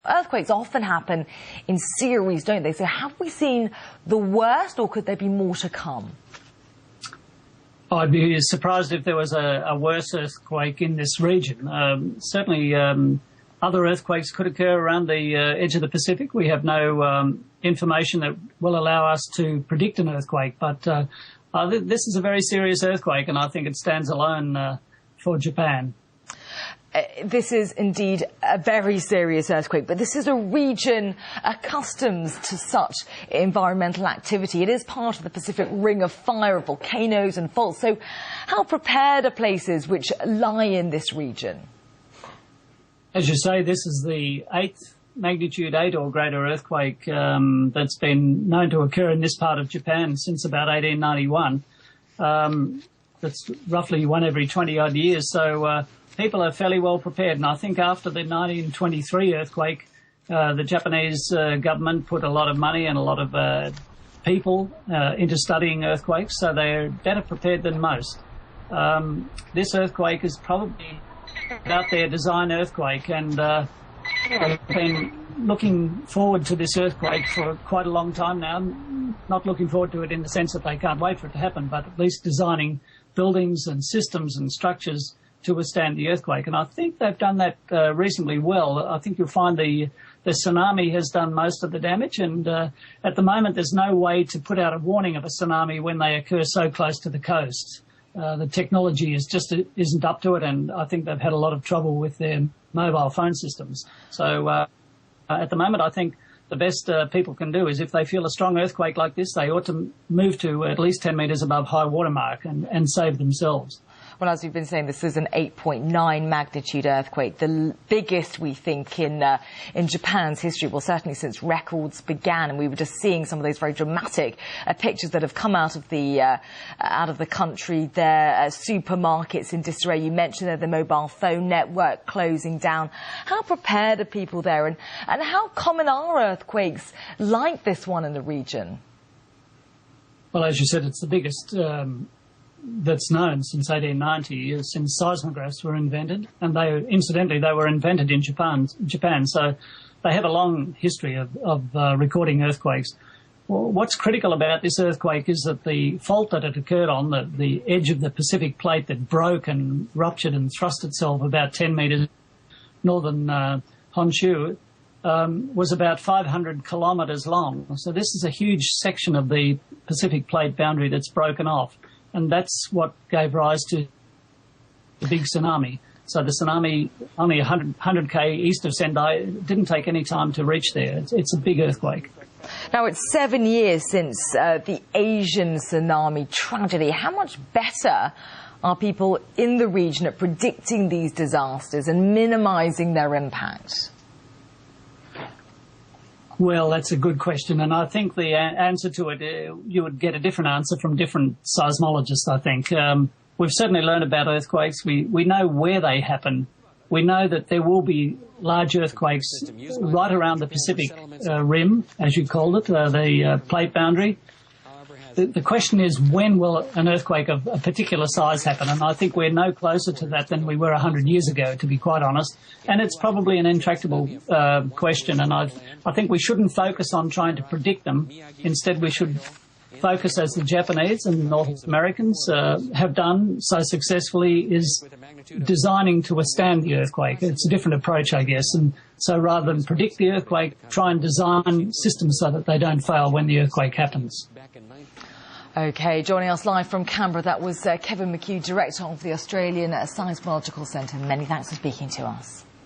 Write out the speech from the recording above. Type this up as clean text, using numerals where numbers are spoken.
earthquakes often happen in series, don't they? So have we seen the worst, or could there be more to come? I'd be surprised if there was a worse earthquake in this region. Certainly other earthquakes could occur around the edge of the Pacific. We have no information that will allow us to predict an earthquake, but this is a very serious earthquake, and I think it stands alone for Japan. This is indeed a very serious earthquake, but this is a region accustomed to such environmental activity. It is part of the Pacific Ring of Fire, of volcanoes and faults. So how prepared are places which lie in this region? As you say, this is the 8th magnitude 8 or greater earthquake that's been known to occur in this part of Japan since about 1891. That's roughly one every 20-odd years. So people are fairly well prepared. And I think after the 1923 earthquake, the Japanese government put a lot of money and a lot of people into studying earthquakes, so they're better prepared than most. This earthquake is probably about their design earthquake, and I've been looking forward to this earthquake for quite a long time now. Not looking forward to it in the sense that they can't wait for it to happen, but at least designing buildings and systems and structures to withstand the earthquake. And I think they've done that reasonably well. I think you'll find the tsunami has done most of the damage, and at the moment there's no way to put out a warning of a tsunami when they occur so close to the coast. The technology isn't up to it, and I think they've had a lot of trouble with their mobile phone systems. So at the moment, I think the best people can do is, if they feel a strong earthquake like this, they ought to move to at least 10 metres above high water mark and save themselves. Well, as we've been saying, this is an 8.9 magnitude earthquake, the biggest, we think, in Japan's history, well, certainly since records began. And we were just seeing some of those very dramatic pictures that have come out of the country there. Supermarkets in disarray. You mentioned the mobile phone network closing down. How prepared are people there, and how common are earthquakes like this one in the region? Well, as you said, it's the biggest that's known since 1890, since seismographs were invented, and incidentally they were invented in Japan, so they have a long history of recording earthquakes. Well, what's critical about this earthquake is that the fault that it occurred on, the edge of the Pacific plate that broke and ruptured and thrust itself about 10 metres northern Honshu, was about 500 kilometres long. So this is a huge section of the Pacific plate boundary that's broken off. And that's what gave rise to the big tsunami. So the tsunami, only 100k east of Sendai, didn't take any time to reach there. It's a big earthquake. Now, it's 7 years since the Asian tsunami tragedy. How much better are people in the region at predicting these disasters and minimising their impact? Well, that's a good question, and I think the answer to it, you would get a different answer from different seismologists, I think. We've certainly learned about earthquakes. We know where they happen. We know that there will be large earthquakes right around the Pacific rim, as you called it, the plate boundary. The question is, when will an earthquake of a particular size happen? And I think we're no closer to that than we were 100 years ago, to be quite honest. And it's probably an intractable question. And I think we shouldn't focus on trying to predict them. Instead, we should focus, as the Japanese and North Americans have done so successfully, is designing to withstand the earthquake. It's a different approach, I guess. And so rather than predict the earthquake, try and design systems so that they don't fail when the earthquake happens. OK, joining us live from Canberra, that was Kevin McHugh, Director of the Australian Seismological Centre. Many thanks for speaking to us.